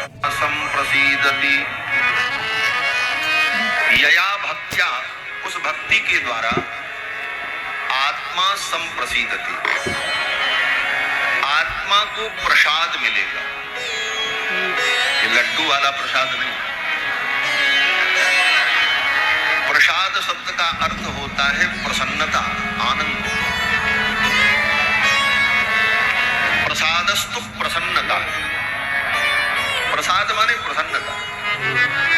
संप्रसीदति यया भक्त्या, उस भक्ति के द्वारा आत्मा संप्रसीदति, आत्मा को प्रसाद मिलेगा। ये लड्डू वाला प्रसाद नहीं। प्रसाद शब्द का अर्थ होता है प्रसन्नता, आनंद। प्रसादस्तु प्रसन्नता, प्रसाद माने प्रसन्नता।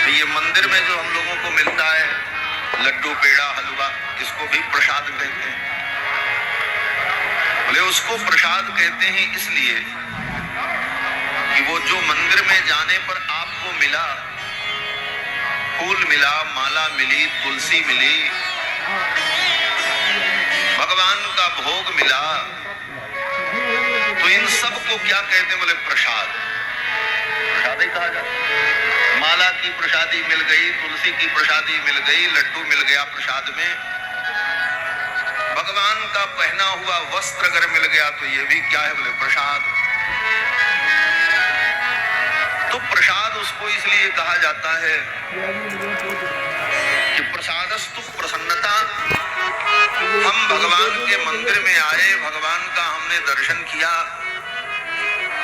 तो ये मंदिर में जो हम लोगों को मिलता है लड्डू, पेड़ा, हलवा, इसको भी प्रसाद कहते हैं। बोले उसको प्रसाद कहते हैं इसलिए कि वो जो मंदिर में जाने पर आपको मिला, फूल मिला, माला मिली, तुलसी मिली, भगवान का भोग मिला, तो इन सब को क्या कहते हैं? बोले प्रसाद। प्रसाद ही कहा जाता है। माला की प्रसादी मिल गई, तुलसी की प्रसादी मिल गई, लड्डू मिल गया प्रसाद में, भगवान का पहना हुआ वस्त्र अगर मिल गया तो ये भी क्या है? बोले प्रसाद। तो प्रसाद उसको इसलिए कहा जाता है कि प्रसादस्तु प्रसन्नता। हम भगवान के मंदिर में आए, भगवान का हमने दर्शन किया,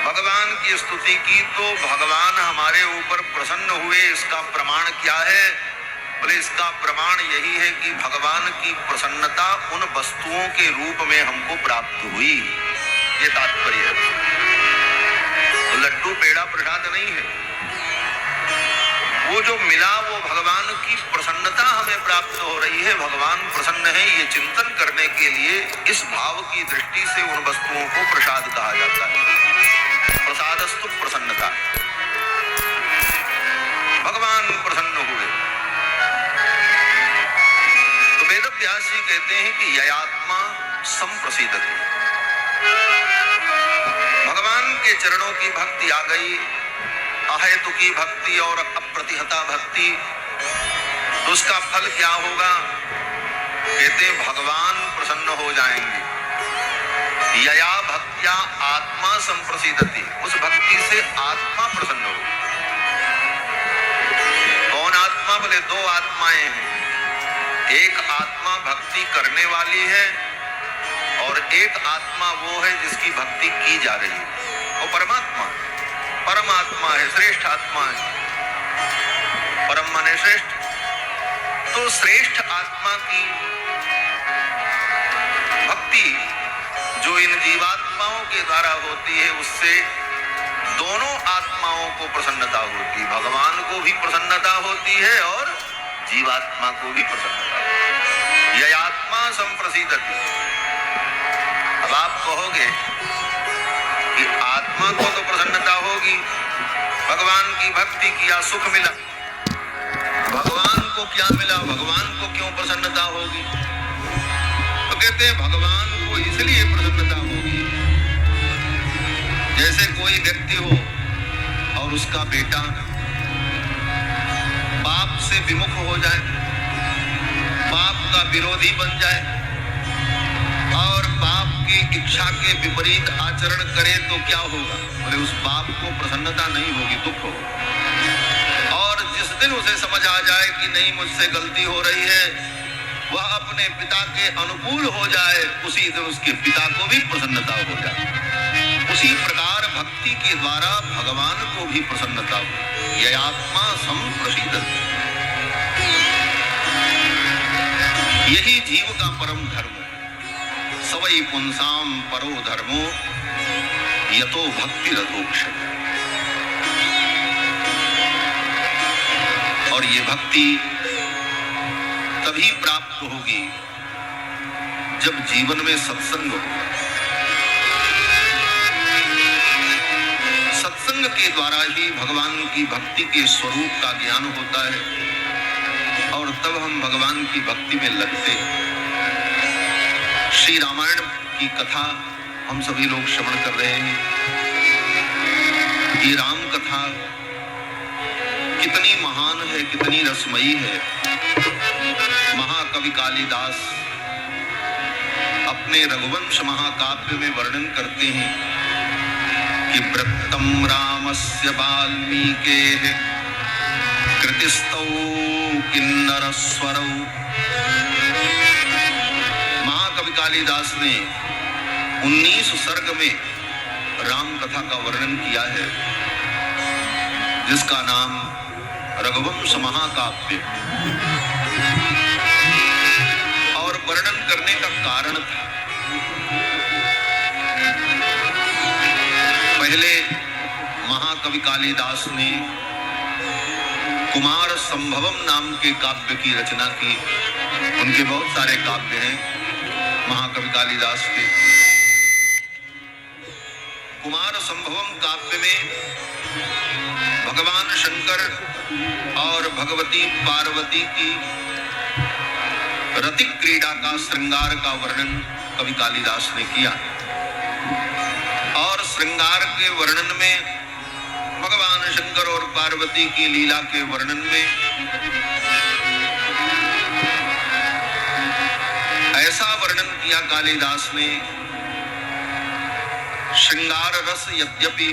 भगवान की स्तुति की, तो भगवान हमारे ऊपर प्रसन्न हुए। इसका प्रमाण क्या है? बोले इसका प्रमाण यही है कि भगवान की प्रसन्नता उन वस्तुओं के रूप में हमको प्राप्त हुई। ये तात्पर्य है। तो लड्डू पेड़ा प्रसाद नहीं है, वो जो मिला वो भगवान की प्रसन्नता हमें प्राप्त हो रही है। भगवान प्रसन्न है, ये चिंतन करने के लिए इस भाव की दृष्टि से उन वस्तुओं को प्रसाद कहा जाता है। प्रसादस्तु प्रसन्नता, भगवान प्रसन्न हुए। तो वेदव्यास जी कहते हैं कि ययात्मा संप्रसीदति, भगवान के चरणों की भक्ति आ गई, अहेतुकी भक्ति और अप्रतिहता भक्ति, तो उसका फल क्या होगा? कहते भगवान प्रसन्न हो जाएंगे। यया भक्त्या आत्मा संप्रसीदति, उस भक्ति से आत्मा प्रसन्न हो। कौन आत्मा? बोले दो आत्माएं हैं। एक आत्मा भक्ति करने वाली है और एक आत्मा वो है जिसकी भक्ति की जा रही है। वो परमात्मा, परमात्मा है, श्रेष्ठ आत्मा है। परम माने श्रेष्ठ। तो श्रेष्ठ आत्मा की भक्ति जो इन जीवात्माओं के द्वारा होती है, उससे दोनों आत्माओं को प्रसन्नता होती है। भगवान को भी प्रसन्नता होती है और जीवात्मा को भी प्रसन्नता। यह आत्मा संप्रसीदति। अब आप कहोगे कि आत्मा को तो प्रसन्नता होगी, भगवान की भक्ति किया, सुख मिला, भगवान को क्या मिला? भगवान को क्यों प्रसन्नता होगी? तो कहते हैं भगवान को इसलिए प्रसन्नता होगी, जैसे कोई व्यक्ति हो और उसका बेटा पाप से विमुख हो जाए, पाप का विरोधी बन जाए और पाप की इच्छा के विपरीत आचरण करे तो क्या होगा? बोले उस पाप को प्रसन्नता नहीं होगी, दुख होगा। और जिस दिन उसे समझ आ जाए कि नहीं मुझसे गलती हो रही है, वह अपने पिता के अनुकूल हो जाए, उसी दिन उसके पिता को भी प्रसन्नता हो जाए। उसी प्रकार भक्ति के द्वारा भगवान को भी प्रसन्नता हो। यह आत्मा संप्रसीदति, यही जीव का परम धर्म है। सवै पुंसाम परो धर्मो यतो भक्ति रथोक्षत। और ये भक्ति तभी प्राप्त होगी जब जीवन में सत्संग हो। सत्संग के द्वारा ही भगवान की भक्ति के स्वरूप का ज्ञान होता है और तब हम भगवान की भक्ति में लगते। श्री रामायण की कथा हम सभी लोग श्रवण कर रहे हैं। ये राम कथा कितनी महान है, कितनी रसमयी है। महाकवि कालिदास अपने रघुवंश महाकाव्य में वर्णन करते हैं कि वृत्तं रामस्य वाल्मीकेः कृतिस्तौ किन्नरस्वरौ। महाकवि कालिदास ने 19 सर्ग में राम कथा का वर्णन किया है, जिसका नाम रघुवंश महाकाव्य। और वर्णन करने का कारण था, पहले महाकवि कालिदास ने कुमार संभवम नाम के काव्य की रचना की। उनके बहुत सारे काव्य हैं महाकवि कालिदास के। कुमार संभवम काव्य में भगवान शंकर और भगवती पार्वती की रतिक क्रीड़ा का, श्रृंगार का वर्णन कवि कालिदास ने किया। और श्रृंगार के वर्णन में, भगवान शंकर और पार्वती की लीला के वर्णन में ऐसा वर्णन किया कालिदास ने, श्रृंगार रस यद्यपि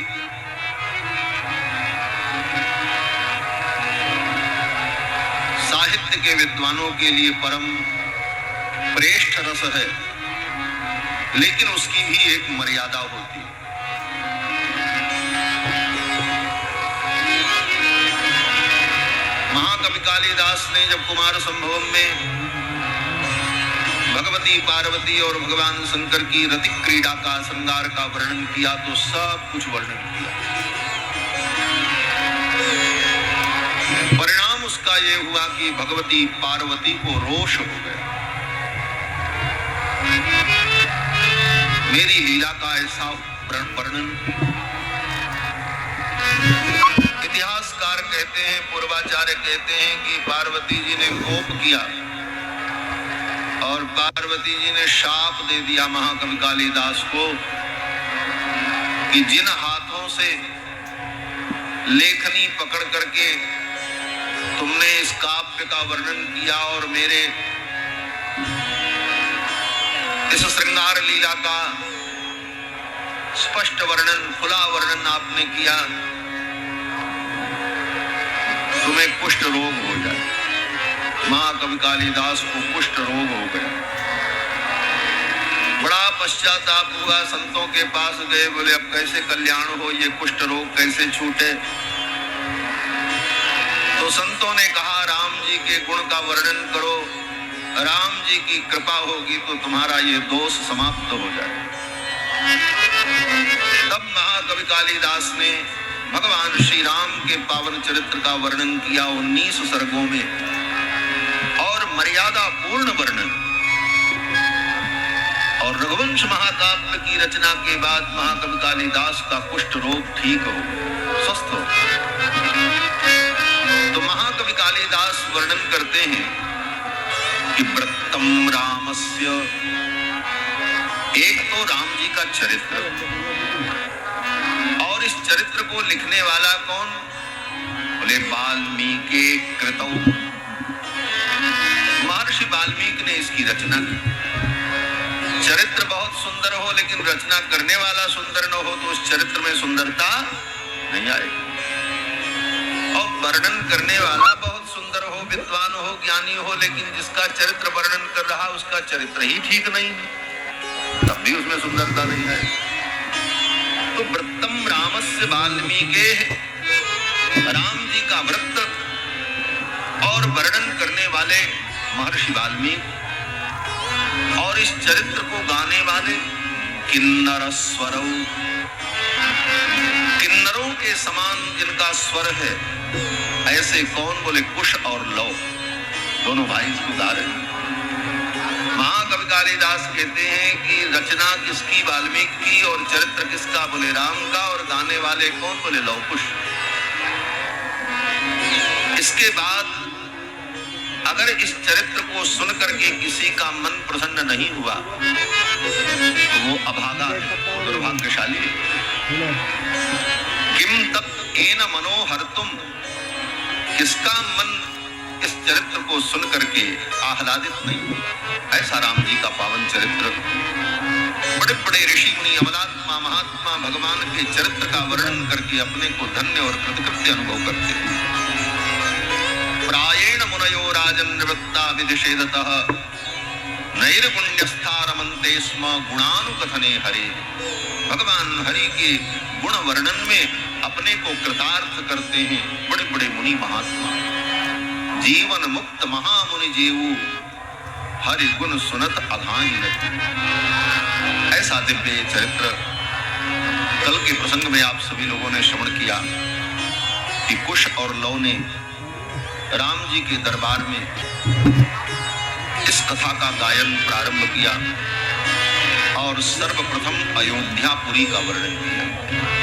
साहित्य के विद्वानों के लिए परम श्रेष्ठ रस है, लेकिन उसकी भी एक मर्यादा होती है। महाकवि कालिदास ने जब कुमार संभवम में भगवती पार्वती और भगवान शंकर की रतिक क्रीड़ा का, श्रृंगार का वर्णन किया तो सब कुछ वर्णन किया। परिणाम उसका ये हुआ कि भगवती पार्वती को रोष हो गया। मेरी लीला का ऐसा वर्णन, इतिहासकार कहते हैं, पूर्वाचार्य कहते हैं कि पार्वती जी ने कोप किया और पार्वती जी ने शाप दे दिया महाकवि कालिदास को कि जिन हाथों से लेखनी पकड़ करके तुमने इस काव्य का वर्णन किया और मेरे इस श्रृंगार लीला का स्पष्ट वर्णन, खुला वर्णन आपने किया, तुम्हें कुष्ठ रोग हो जाए। महाकवि कालिदास को कुष्ठ रोग हो गया। बड़ा पश्चाताप हुआ, संतों के पास गए, बोले अब कैसे कल्याण हो, ये कुष्ठ रोग कैसे छूटे। तो संतों ने कहा राम जी के गुण का वर्णन करो, राम जी की कृपा होगी तो तुम्हारा ये दोष समाप्त हो जाए। तब महाकवि कालिदास ने भगवान श्री राम के पावन चरित्र का वर्णन किया 19 सर्गों में, और मर्यादा पूर्ण वर्णन। और रघुवंश महाकाव्य की रचना के बाद महाकवि कालिदास का कुष्ठ रोग ठीक हो, स्वस्थ हो। तो महाकवि कालिदास वर्णन करते हैं कि वृत्तं रामस्य, एक तो राम जी का चरित्र, और इस चरित्र को लिखने वाला कौन? बोले वाल्मीकि कृतौ, महर्षि वाल्मीकि ने इसकी रचना की। चरित्र बहुत सुंदर हो लेकिन रचना करने वाला सुंदर न हो तो उस चरित्र में सुंदरता नहीं आएगी। और वर्णन करने वाला बहुत सुंदर हो, विद्वान हो, ज्ञानी हो, लेकिन जिसका चरित्र वर्णन कर रहा उसका चरित्र ही ठीक नहीं है, तब भी उसमें सुंदरता नहीं आएगी। तो वृत्तं रामस्य वाल्मीकेः, राम जी का वृत्त और वर्णन करने वाले महर्षि वाल्मीकि, और इस चरित्र को गाने वाले किन्नर स्वरौ, किन्नरों के समान जिनका स्वर है, ऐसे कौन? बोले कुश और लव, दोनों भाई इसको गा रहे हैं। महाकवि कालिदास कहते हैं कि रचना किसकी? वाल्मीकि की, और चरित्र किसका? बोले राम का, और गाने वाले कौन? बोले लव कुश। इसके बाद अगर इस चरित्र को सुन करके किसी का मन प्रसन्न नहीं हुआ तो वो अभागा है, दुर्भाग्यशाली है। किम तत् केन मनोहर्तुम, किसका मन इस चरित्र को सुन करके आह्लादित नहीं? ऐसा राम जी का पावन चरित्र बड़े बड़े ऋषि मुनि अमलात्मा महात्मा भगवान के चरित्र का वर्णन करके अपने को धन्य और कृतकृत्य अनुभव करते हैं। प्रायेण मुनयो राजन निवृत्ता विदिशेदतः नैर्गुण्यस्था रमन्ते स्म गुणानुकथने हरे। भगवान हरि के गुण वर्णन में अपने को कृतार्थ करते हैं बड़े बड़े मुनि महात्मा। जीवन मुक्त महामुनि जीवु हरि गुण सुनत अघाई नहीं। ऐसा दिव्य चरित्र कल के प्रसंग में आप सभी लोगों ने श्रवण किया कि कुश और लव ने राम जी के दरबार में इस कथा का गायन प्रारंभ किया और सर्वप्रथम अयोध्यापुरी का वर्णन किया।